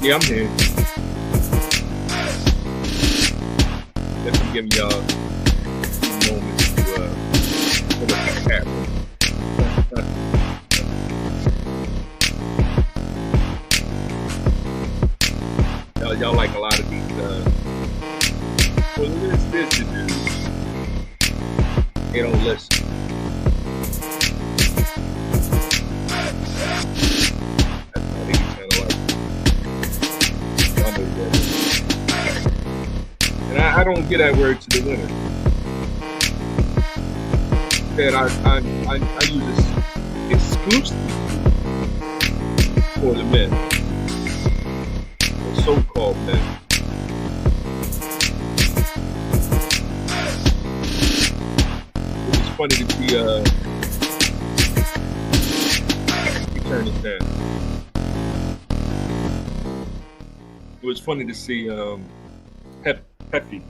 Yeah, I'm here. Guess I'm giving y'all a moment to look at the y'all like a lot of these well, this to do. They don't listen. That's how they kind of like. Y'all know that. And I don't get that word to the women. That I use this exclusively for the men, or so-called men. It was funny to see. Let me turn this down. It was funny to see Peppy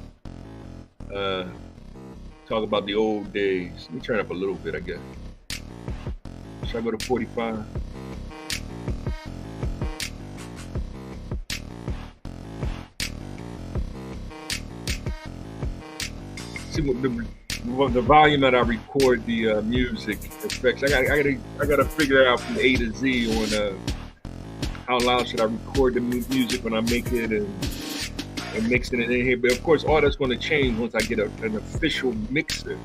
talk about the old days. Let me turn up a little bit, I guess. Should I go to 45? See what the volume that I record the music effects. I gotta figure out from A to Z on how loud should I record the music when I make it and mixing it in here. But of course, all that's going to change once I get an official mixer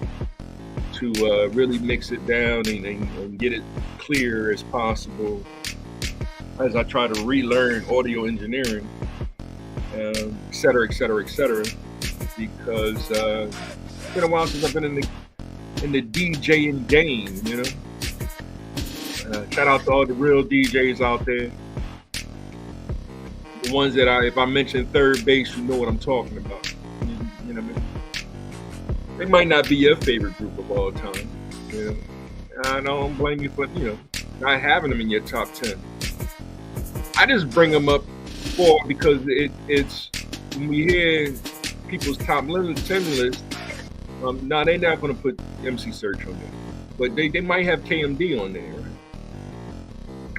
to really mix it down and get it clear as possible as I try to relearn audio engineering, et cetera, et cetera, et cetera. Because it's been a while since I've been in the DJing game, you know. Shout out to all the real DJs out there. The ones that if I mention third base, you know what I'm talking about. You know what I mean? They might not be your favorite group of all time. You know, I don't blame you for not having them in your top 10. I just bring them up because it's when we hear people's top 10 list. Now they're not going to put MC Search on there, but they might have KMD on there,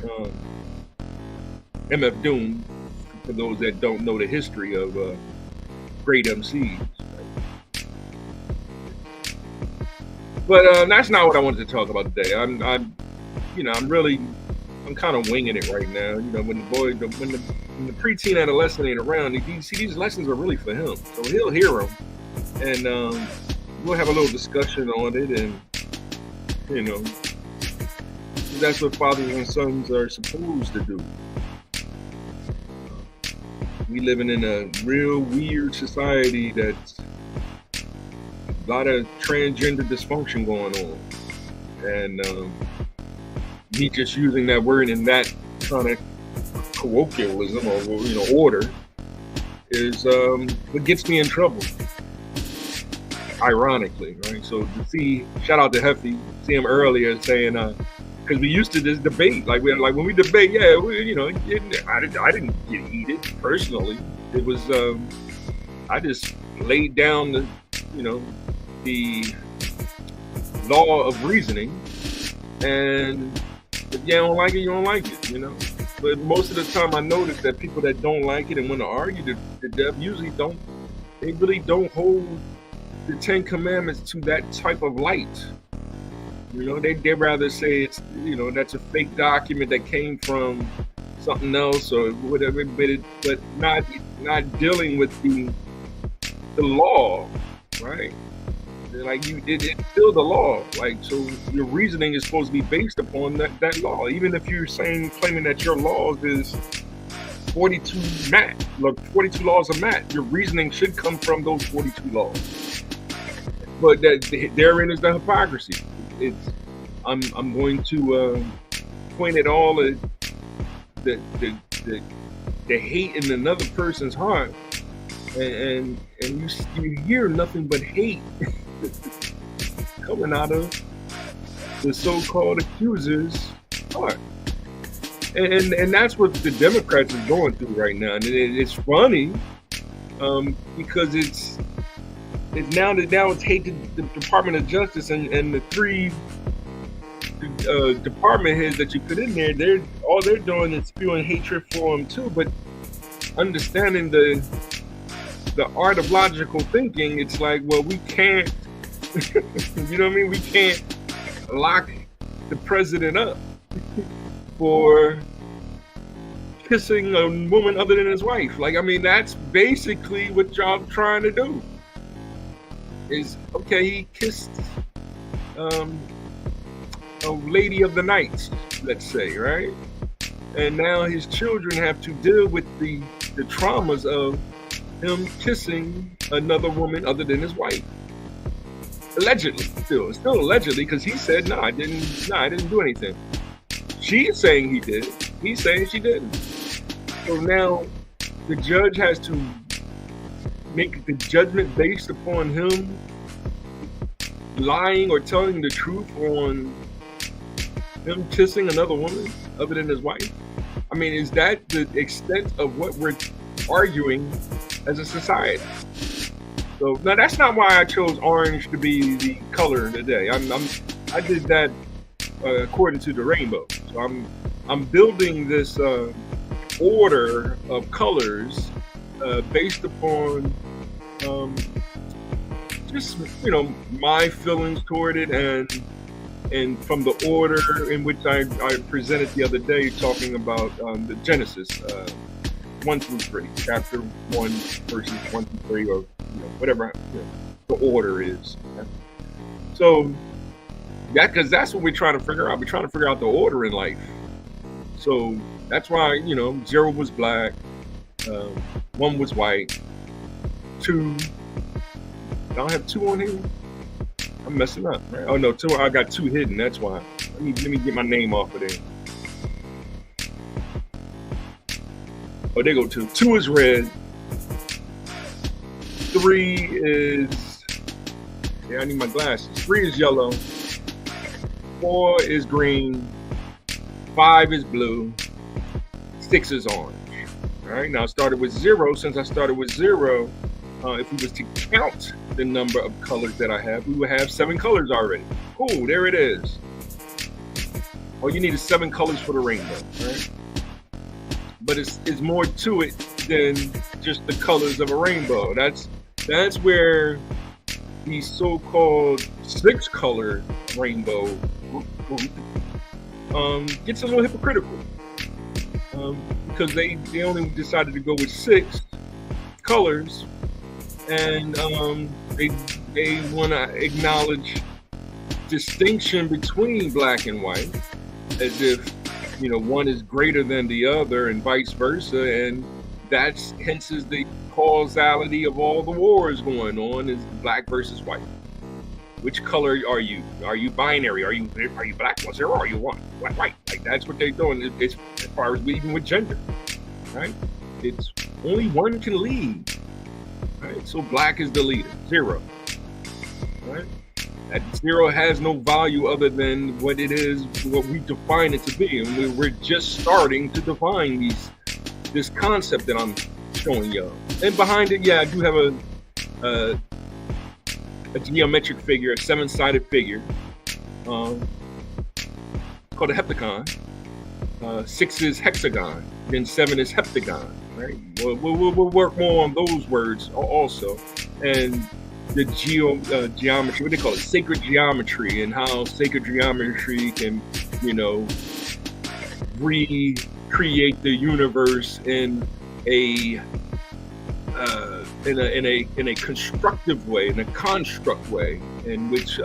right? MF Doom. For those that don't know the history of great MCs. But that's not what I wanted to talk about today. I'm kind of winging it right now. You know, when the preteen adolescent ain't around, these lessons are really for him. So he'll hear them, and we'll have a little discussion on it, and that's what fathers and sons are supposed to do. We living in a real weird society that's a lot of transgender dysfunction going on, and me just using that word in that kind of colloquialism or order is what gets me in trouble. Ironically, right? So to see, shout out to Hefty, see him earlier saying, because we used to this debate, like when we debate, I didn't get heated personally. It was I just laid down the law of reasoning, and if you don't like it, you don't like it, But most of the time, I notice that people that don't like it and want to argue the death usually really don't hold the 10 Commandments to that type of light. They'd rather say it's, that's a fake document that came from something else or whatever, but not dealing with the law, right? Like it's still the law. Like, so your reasoning is supposed to be based upon that law. Even if you're claiming that your laws is 42 laws are mat, your reasoning should come from those 42 laws. But therein is the hypocrisy. I'm going to point at all the hate in another person's heart, and you hear nothing but hate coming out of the so-called accusers' heart, and that's what the Democrats are going through right now. And it's funny because it's now it's hate the Department of Justice and the three department heads that you put in there. All they're doing is spewing hatred for them too. But understanding the art of logical thinking, it's like, well, we can't, you know what I mean? We can't lock the president up for kissing a woman other than his wife. Like, I mean, that's basically what y'all trying to do. Is, okay, he kissed a lady of the night, let's say, right? And now his children have to deal with the traumas of him kissing another woman other than his wife. Allegedly, still allegedly, because he said, no, I didn't do anything. She's saying he did. He's saying she didn't. So now the judge has to make the judgment based upon him lying or telling the truth on him kissing another woman other than his wife. I mean, is that the extent of what we're arguing as a society? So now that's not why I chose orange to be the color today. I did that according to the rainbow. So I'm building this order of colors based upon just, you know, my feelings toward it, and from the order in which I presented the other day, talking about the Genesis 1 through 3, chapter 1, verses 1 through 3, or whatever the order is. So because that's what we're trying to figure out. We're trying to figure out the order in life. So that's why 0 was black, 1 was white, 2. I don't have 2 on here. I'm messing up, right? Oh no, 2. I got 2 hidden. That's why. Let me get my name off of there. Oh, there go 2. 2 is red. 3 is, yeah, I need my glasses. 3 is yellow. 4 is green. 5 is blue. 6 is orange. All right. Now I started with 0. Since I started with 0. If we was to count the number of colors that I have, we would have 7 colors already. Cool, there it is. All you need is 7 colors for the rainbow, right? But it's more to it than just the colors of a rainbow. That's where the so-called 6-color rainbow gets a little hypocritical, because they only decided to go with 6 colors. And they want to acknowledge distinction between black and white, as if one is greater than the other, and vice versa. And that's hence is the causality of all the wars going on, is black versus white. Which color are you? Are you binary? Are you black 1 0? Are you 1 white? Like that's what they're doing. It's as far as even with gender, right? It's only one can lead. Right, so black is the leader, 0. Right? That 0 has no value other than what it is, what we define it to be, and we're just starting to define this concept that I'm showing y'all. And behind it, yeah, I do have a geometric figure, a 7-sided figure, called a heptagon. 6 is hexagon, then 7 is heptagon. Right. We'll work more on those words also, and the geometry. What they call it, sacred geometry, and how sacred geometry can, recreate the universe in a constructive way, in a construct way, in which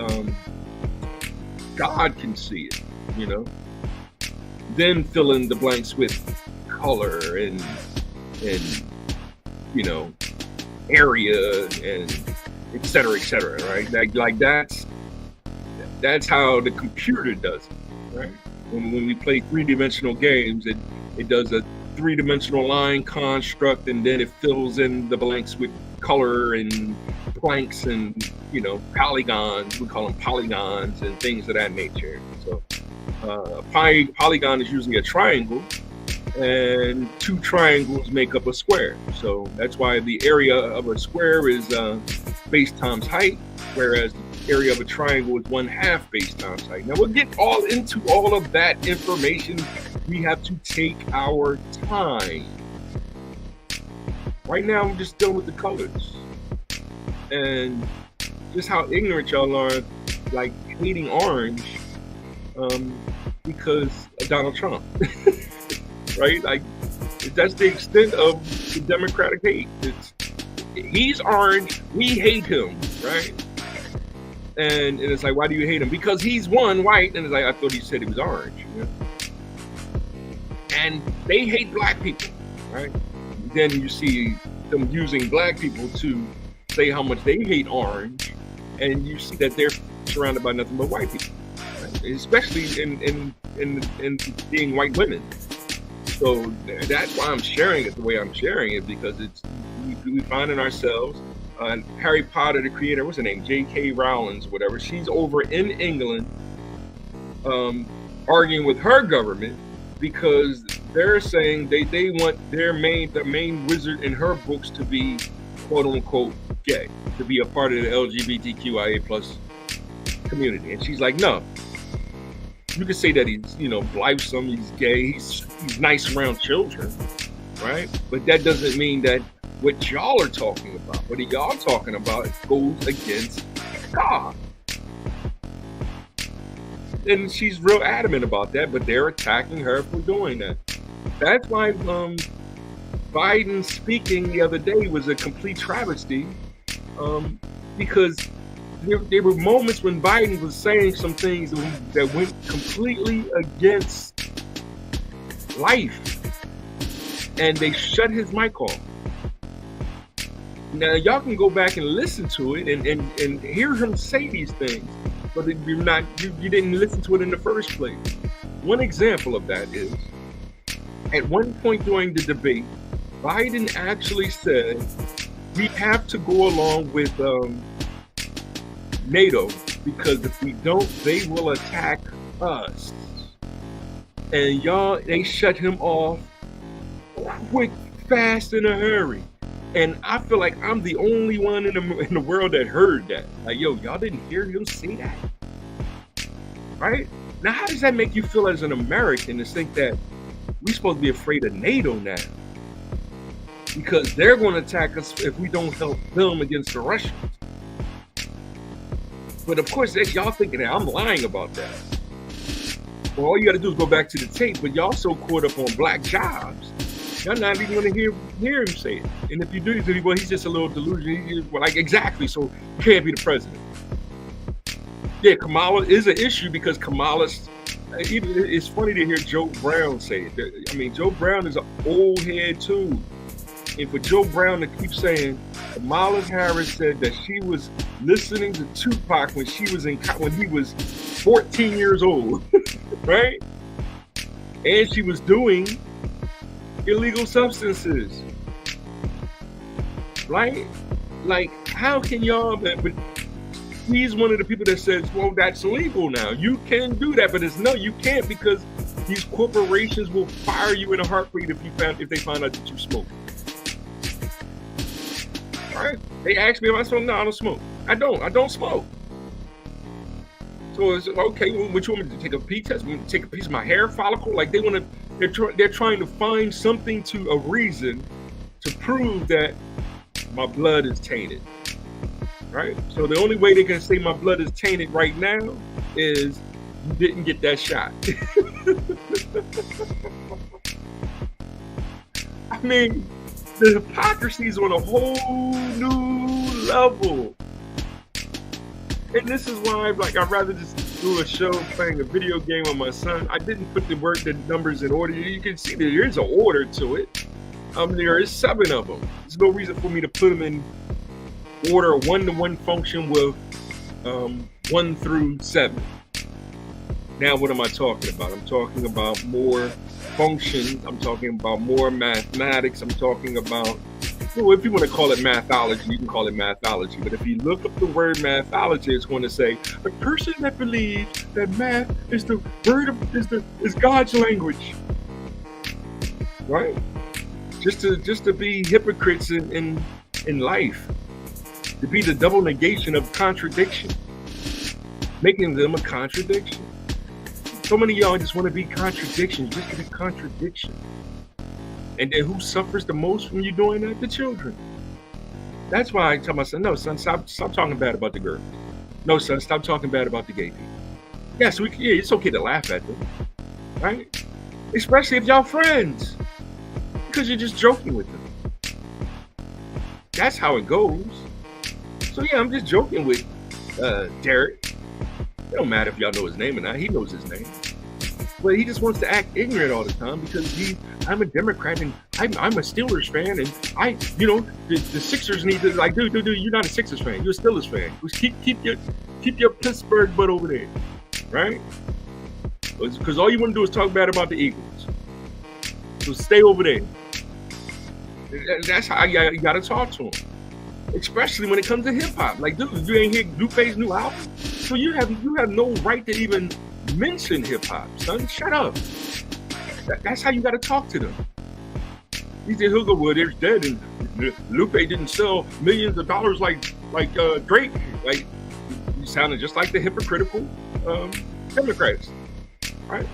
God can see it. Then fill in the blanks with color and area and et cetera, right? Like that's how the computer does it, right? When we play 3-dimensional games, it does a 3-dimensional line construct, and then it fills in the blanks with color and planks and polygons. We call them polygons and things of that nature. So polygon is usually a triangle, and 2 triangles make up a square. So that's why the area of a square is base times height, whereas the area of a triangle is 1/2 base times height. Now we'll get all into all of that information. We have to take our time. Right now, I'm just dealing with the colors and just how ignorant y'all are, like hating orange um, because of Donald Trump, right? Like that's the extent of the Democratic hate. He's orange, we hate him, right? And it's like, why do you hate him? Because he's one white, and it's like, I thought he said he was orange. You know? And they hate black people, right? Then you see them using black people to say how much they hate orange, and you see that they're surrounded by nothing but white people, right? Especially in being white women. So that's why I'm sharing it the way I'm sharing it, because we find in ourselves Harry Potter, the creator, what's her name, J.K. Rowling, whatever. She's over in England arguing with her government because they're saying they want the main wizard in her books to be quote unquote gay, to be a part of the LGBTQIA plus community. And she's like, no. You could say that he's, blithesome, he's gay, he's nice around children, right? But that doesn't mean that what y'all are talking about, what y'all talking about, goes against God. And she's real adamant about that, but they're attacking her for doing that. That's why Biden speaking the other day was a complete travesty, because there were moments when Biden was saying some things that went completely against life, and they shut his mic off. Now y'all can go back and listen to it and hear him say these things, but you didn't listen to it in the first place. One example of that is, at one point during the debate, Biden actually said we have to go along with NATO, because if we don't, they will attack us. And they shut him off quick, fast, in a hurry. And I feel like I'm the only one in the world that heard that. Like, yo, y'all didn't hear him say that? Right? Now, how does that make you feel as an American to think that we're supposed to be afraid of NATO now? Because they're going to attack us if we don't help them against the Russians. But of course, y'all thinking that I'm lying about that. Well, all you got to do is go back to the tape, but y'all so caught up on black jobs, y'all not even going to hear him say it. And if you do, well, he's just a little delusional. Like, exactly, so you can't be the president. Yeah, Kamala is an issue because it's funny to hear Joe Brown say it. I mean, Joe Brown is an old head too. And for Joe Brown to keep saying, Kamala Harris said that she was listening to Tupac when he was 14 years old, right? And she was doing illegal substances, right? Like, how can y'all? But he's one of the people that says, well, that's illegal now. You can do that, but no, you can't, because these corporations will fire you in a heartbeat if they find out that you smoke. Right? They asked me if I smoke. No, I don't smoke. I don't smoke. So it's okay. Well, what you want me to take a pee test? Take a piece of my hair follicle? Like they're trying to find something a reason to prove that my blood is tainted. Right? So the only way they can say my blood is tainted right now is you didn't get that shot. I mean, the hypocrisy is on a whole new level. And this is why, like, I'd rather just do a show playing a video game with my son. I didn't put the numbers in order. You can see that there's an order to it. There is 7 of them. There's no reason for me to put them in order, 1-to-1 function with 1 through 7. Now, what am I talking about? I'm talking about more functions. I'm talking about more mathematics. I'm talking about, well, if you want to call it mathology, you can call it mathology. But if you look up the word mathology, it's going to say a person that believes that math is the word is God's language, right? Just to be hypocrites in life, to be the double negation of contradiction, making them a contradiction. So many of y'all just want to be contradictions, just to be contradiction. And then who suffers the most from you doing that? The children. That's why I tell my son, no, son, stop talking bad about the girls. No, son, stop talking bad about the gay people. Yes, yeah, it's okay to laugh at them, right? Especially if y'all friends, because you're just joking with them. That's how it goes. So yeah, I'm just joking with Derek. It don't matter if y'all know his name or not. He knows his name. But he just wants to act ignorant all the time because I'm a Democrat and I'm a Steelers fan and the Sixers need to like, dude, you're not a Sixers fan. You're a Steelers fan. Just keep your Pittsburgh butt over there, right? Because all you want to do is talk bad about the Eagles. So stay over there. That's how you got to talk to him. Especially when it comes to hip hop. Like, dude, you ain't hear Lupe's new album, so you have no right to even mention hip hop, son. Shut up. That's how you got to talk to them. He said he'll go, well, there's dead, and Lupe didn't sell millions of dollars like Drake. Like, you sounded just like the hypocritical Democrats, right?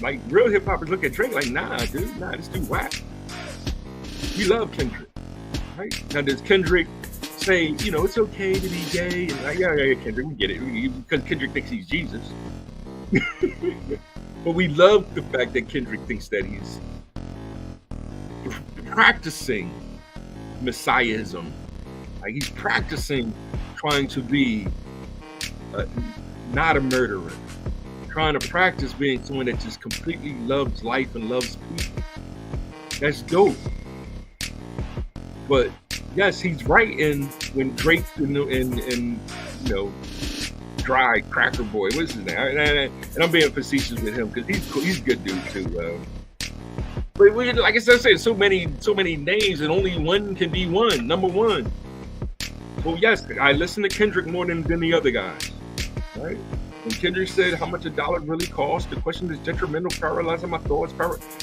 Like real hip hoppers look at Drake like, nah, dude, this dude whack. We love Kendrick. Right? Now, does Kendrick say, it's okay to be gay? And like, yeah, Kendrick, we get it. Because Kendrick thinks he's Jesus. But we love the fact that Kendrick thinks that he's practicing messiahism. Like, he's practicing trying to be not a murderer. Trying to practice being someone that just completely loves life and loves people. That's dope. But yes, he's right in when Drake and Dry Cracker Boy, what's his name? And I'm being facetious with him because he's a good dude too. But like I said, so many names and only one can be one. Number one. Well, yes, I listen to Kendrick more than the other guys. Right? When Kendrick said how much a dollar really costs, the question is detrimental, paralyzing my thoughts.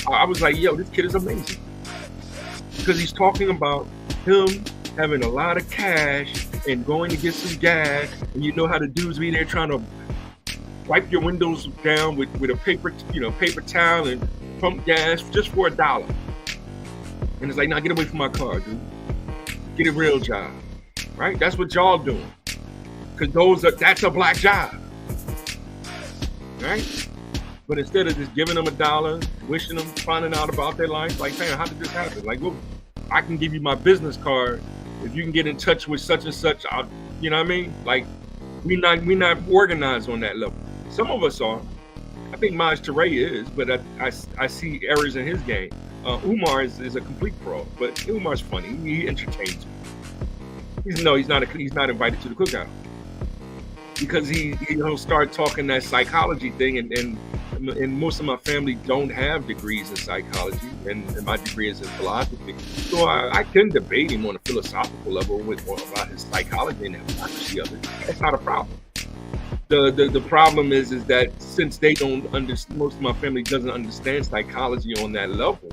I was like, yo, this kid is amazing. Because he's talking about him having a lot of cash and going to get some gas, and you know how the dudes be there trying to wipe your windows down with a paper towel and pump gas just for $1. And it's like, nah, get away from my car, dude. Get a real job, right? That's what y'all doing. Because that's a black job, right? But instead of just giving them $1, wishing them, finding out about their life, like, man, how did this happen? Like, well, I can give you my business card if you can get in touch with such and such. You know what I mean? Like, we not organized on that level. Some of us are. I think Maj Toure is, but I see errors in his game. Umar is a complete fraud, but Umar's funny. He entertains me. He's not invited to the cookout because he'll start talking that psychology thing, and most of my family don't have degrees in psychology, and my degree is in philosophy. So I can debate him on a philosophical level about his psychology and the hypocrisy of it. That's not a problem. The problem is that since they don't understand, most of my family doesn't understand psychology on that level,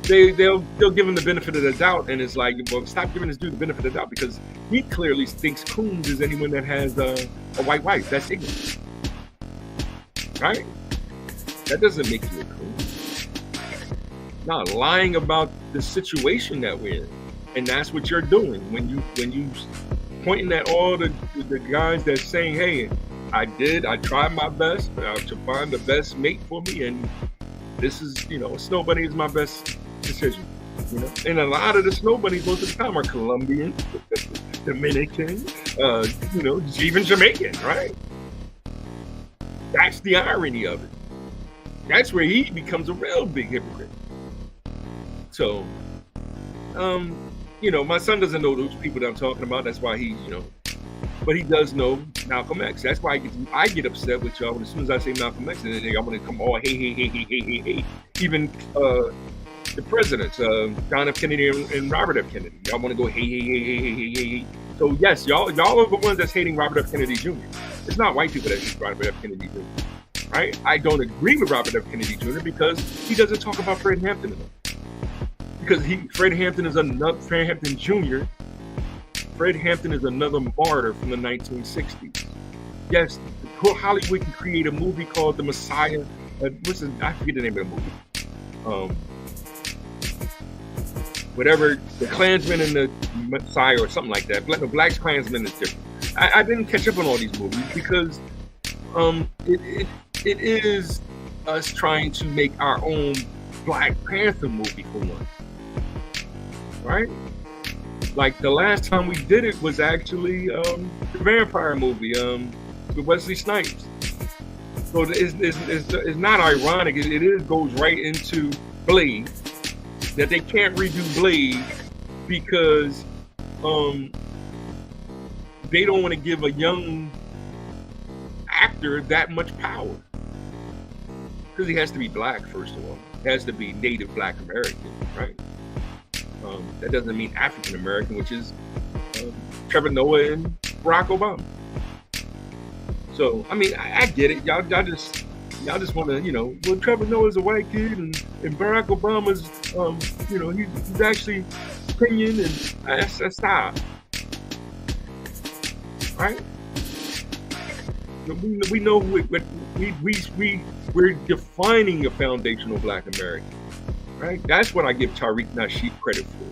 they'll give him the benefit of the doubt, and it's like, well, stop giving this dude the benefit of the doubt because he clearly thinks Coons is anyone that has a white wife. That's ignorant, right? That doesn't make you a coon. No, lying about the situation that we're in, and that's what you're doing when you pointing at all the guys that's saying, hey, I tried my best to find the best mate for me, and this is, Snow Bunny is my best decision, And a lot of the Snow Bunnies most of the time are Colombian, Dominican, even Jamaican, right? That's the irony of it. That's where he becomes a real big hypocrite. So, my son doesn't know those people that I'm talking about. That's why but he does know Malcolm X. That's why I get upset with y'all as soon as I say Malcolm X, and then I want to come all hey. Even the presidents, John F. Kennedy and Robert F. Kennedy. Y'all want to go hey. So yes, y'all are the ones that's hating Robert F. Kennedy Jr. It's not white people that hate Robert F. Kennedy Jr. Right? I don't agree with Robert F. Kennedy Jr. because he doesn't talk about Fred Hampton enough. Because Fred Hampton Jr. Fred Hampton is another martyr from the 1960s. Yes, Hollywood can create a movie called The Messiah. I forget the name of the movie. um, whatever the Klansman and the Messiah or something like that. The Black Klansman is different. I didn't catch up on all these movies because it is us trying to make our own Black Panther movie for one, right? Like the last time we did it was actually the vampire movie with Wesley Snipes. So it's not ironic. It goes right into Blade, that they can't redo Blade because they don't want to give a young actor that much power. Because he has to be Black, first of all. He has to be Native Black American, right? That doesn't mean African American, which is Trevor Noah and Barack Obama. So I mean, I get it. Y'all just want to, well, Trevor Noah's a white kid and Barack Obama's, he's actually Kenyan, and that's stop, right? We know we're defining a foundational Black American, right? That's what I give Tariq Nasheed credit for,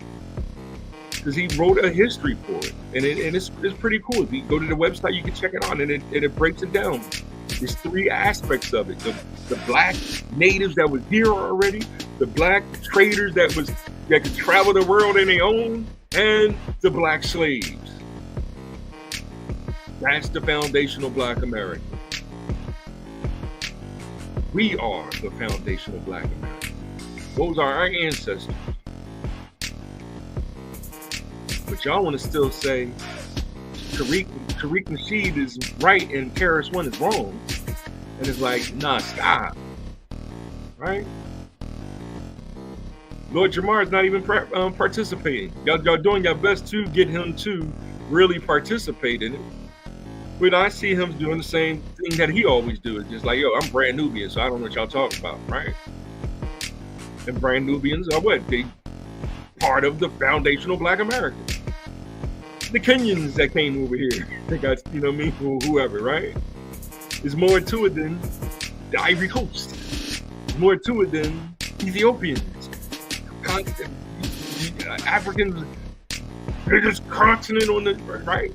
because he wrote a history for it, and it's pretty cool. If you go to the website, you can check it out, and it breaks it down. There's three aspects of it: the Black natives that was here already, the Black traders that could travel the world on their own, and the Black slaves. That's the foundational Black American. We are the foundational Black American. Those are our ancestors. But y'all want to still say Tariq Nasheed is right and Karis One is wrong. And it's like, nah, stop. Right? Lord Jamar is not even participating. Y'all doing your best to get him to really participate in it. But I see him doing the same thing that he always do. It's just like, yo, I'm brand Nubian, so I don't know what y'all talking about, right? And brand Nubians are what? They part of the foundational Black American. The Kenyans that came over here, they got, whoever, right? There's more to it than the Ivory Coast. There's more to it than Ethiopians. Africans, biggest continent on the right.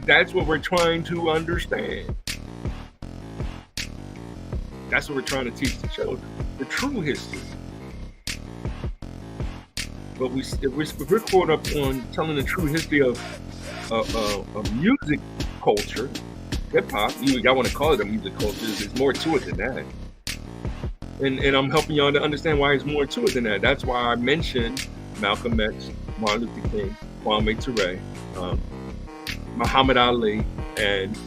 That's what we're trying to understand. That's what we're trying to teach the children, the true history. But if we're caught up on telling the true history of music culture, hip hop, y'all want to call it a music culture, there's more to it than that. And I'm helping y'all to understand why there's more to it than that. That's why I mentioned Malcolm X, Martin Luther King, Kwame Ture, Muhammad Ali, and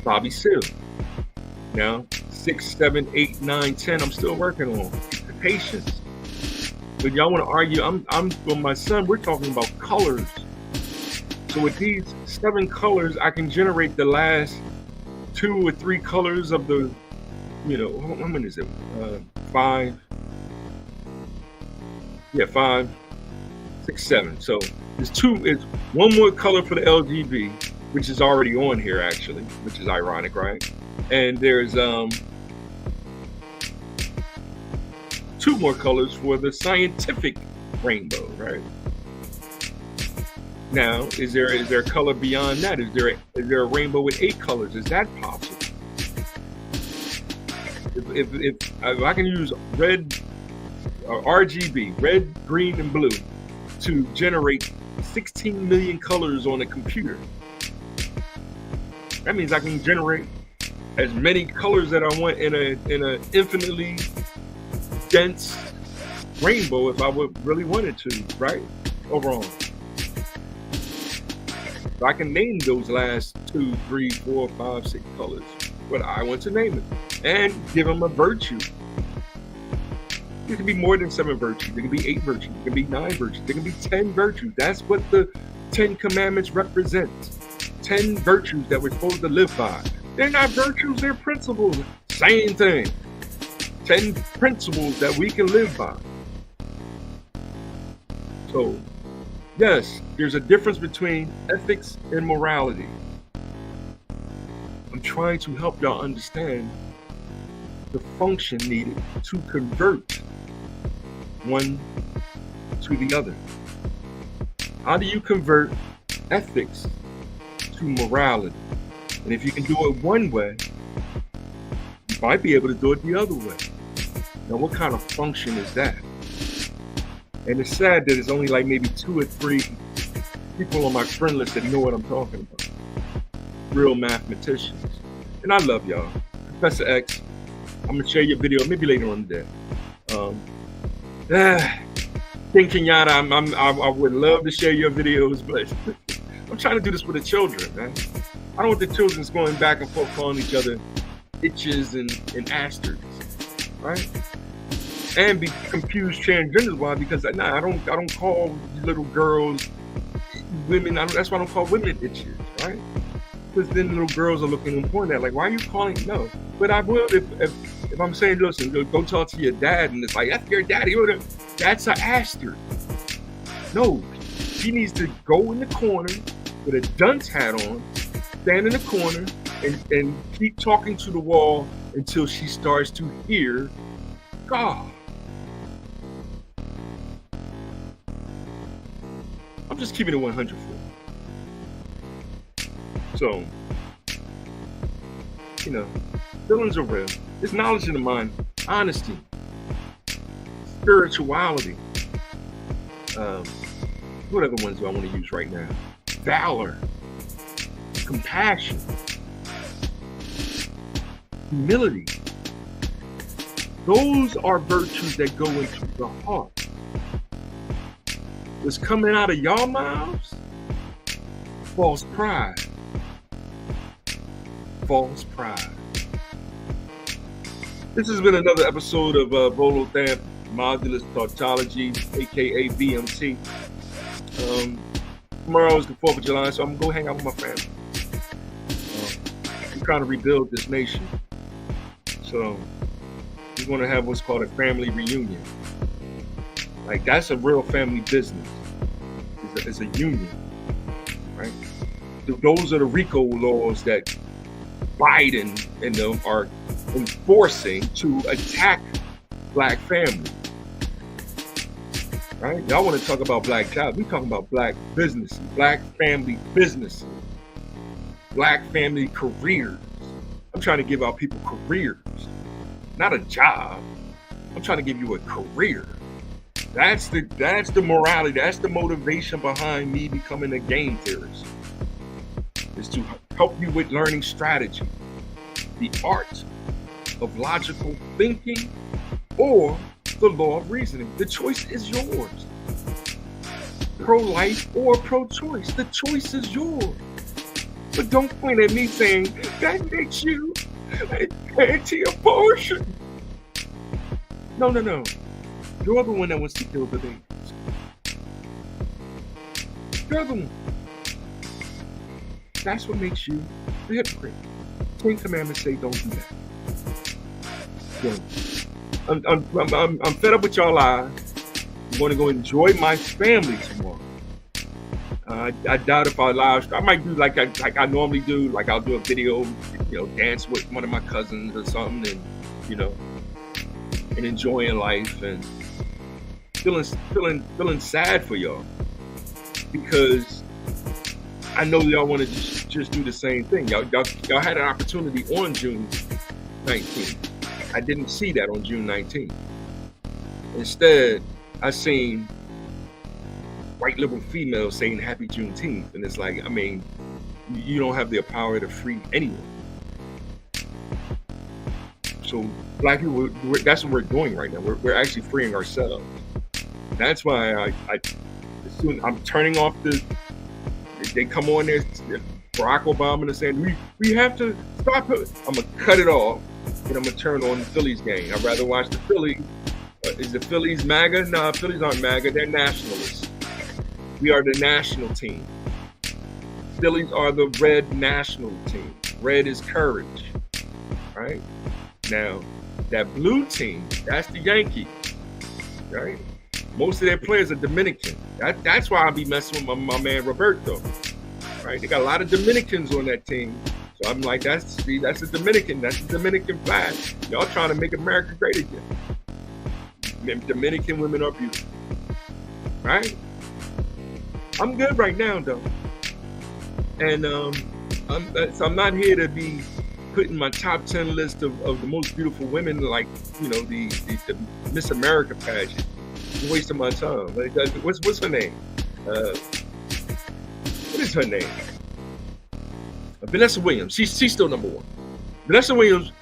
Bobby Seale. Now, 6, 7, 8, 9, 10, I'm still working on. The patience. But y'all want to argue, I'm with my son, we're talking about colors. So with these 7 colors, I can generate the last 2 or 3 colors of the, how many is it? 5. Yeah, 5, 6, 7. So it's one more color for the LGB, which is already on here actually, which is ironic, right? And there's 2 more colors for the scientific rainbow, right? Now, is there a color beyond that? Is there a rainbow with 8 colors? Is that possible? If I can use red, RGB, red, green, and blue, to generate 16 million colors on a computer, that means I can generate as many colors that I want in a infinitely dense rainbow if I would really wanted to, right? Overall. So I can name those last 2, 3, 4, 5, 6 colors, what I want to name it, and give them a virtue. It can be more than 7 virtues. It can be 8 virtues. It can be 9 virtues. It can be 10 virtues. That's what the 10 Commandments represent. 10 virtues that we're supposed to live by. They're not virtues, they're principles. Same thing. 10 principles that we can live by. So, yes, there's a difference between ethics and morality. I'm trying to help y'all understand the function needed to convert one to the other? How do you convert ethics to morality? And if you can do it one way, you might be able to do it the other way. Now, what kind of function is that? And it's sad that it's only like maybe 2 or 3 people on my friend list that know what I'm talking about. Real mathematicians. And I love y'all. Professor X, I'm going to share your video maybe later on today. King Kenyatta, I would love to share your videos, but I'm trying to do this for the children, man. I don't want the children's going back and forth calling each other itches and asterisks, right? And be confused transgenders. Why? Because I don't call little girls women. That's why I don't call women itches, right? Because then little girls are looking and pointing at like, why are you calling? No, but I will if I'm saying, listen, go talk to your dad, and it's like, that's your daddy. That's an asterisk. No, he needs to go in the corner with a dunce hat on, stand in the corner, and keep talking to the wall until she starts to hear God. I'm just keeping it 100 for you. So, you know, feelings are real. It's knowledge in the mind, honesty, spirituality. What other ones do I want to use right now? Valor, compassion, humility. Those are virtues that go into the heart. What's coming out of y'all mouths? False pride. False pride. This has been another episode of Volothamp Modulus Tautology, aka VMT. Tomorrow is the 4th of July, so I'm gonna go hang out with my family. I'm trying to rebuild this nation. So we're gonna have what's called a family reunion. Like, that's a real family business. It's a union, right? Those are the RICO laws that Biden and them are enforcing to attack black families, right? Y'all want to talk about black jobs. We talking about black businesses, black family businesses, black family careers. I'm trying to give our people careers, not a job. I'm trying to give you a career. That's the morality. That's the motivation behind me becoming a game theorist. Is to help you with learning strategy, the art of logical thinking, or the law of reasoning. The choice is yours. Pro-life or pro-choice. The choice is yours. But don't point at me saying, that makes you anti-abortion. No. You're the one that wants to kill the babies. You're the one. That's what makes you a hypocrite. 10 commandments say don't do that. I'm fed up with y'all lies. I'm going to go enjoy my family tomorrow. I doubt if I live, I might do like I normally do. Like, I'll do a video, dance with one of my cousins or something, and and enjoying life and feeling sad for y'all, because I know y'all want to just do the same thing. Y'all had an opportunity on June 19th. I didn't see that on June 19th. Instead, I seen white liberal females saying Happy Juneteenth, and it's like, I mean, you don't have the power to free anyone. So black people, that's what we're doing right now. We're actually freeing ourselves. That's why I'm turning off they come on there, Barack Obama, is saying we have to stop it. I'm gonna cut it off, and I'm gonna turn on the Phillies game. I'd rather watch the Phillies. Is the Phillies MAGA? No, Phillies aren't MAGA. They're nationalists. We are the national team. Phillies are the red national team. Red is courage, right? Now, that blue team, that's the Yankees, right? Most of their players are Dominican. That's why I be messing with my man Roberto, right? They got a lot of Dominicans on that team. So I'm like, that's a Dominican. That's the Dominican flag. Y'all trying to make America great again. Dominican women are beautiful, right? I'm good right now though, and so I'm not here to be putting my top 10 list of the most beautiful women, like, you know, the Miss America pageant. It's a waste of my time. Like, what's her name? What is her name? Vanessa Williams. She's still number one. Vanessa Williams,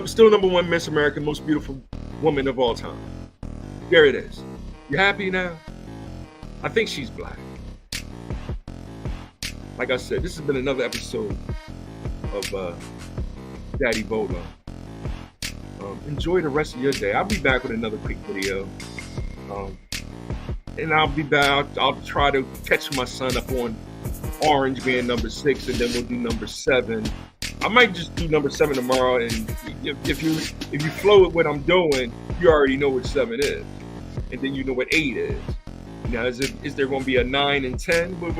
still number one Miss America, most beautiful woman of all time. There it is. You happy now? I think she's black. Like I said, this has been another episode of Daddy Bolo. Enjoy the rest of your day. I'll be back with another quick video. And I'll be back. I'll try to catch my son up on Orange being number 6, and then we'll do number 7. I might just do number 7 tomorrow, and if you flow with what I'm doing, you already know what 7 is, and then you know what 8 is. Now, is there going to be a 9 and 10? We'll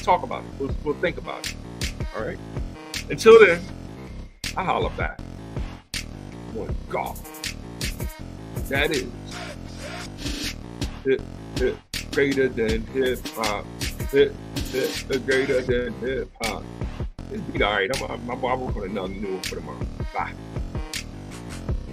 talk about it. We'll think about it. All right. Until then, I holla back. One golf. That is hip greater than hip hop. Hip greater than hip hop. It's all right. I'm working on another new one for tomorrow. Bye.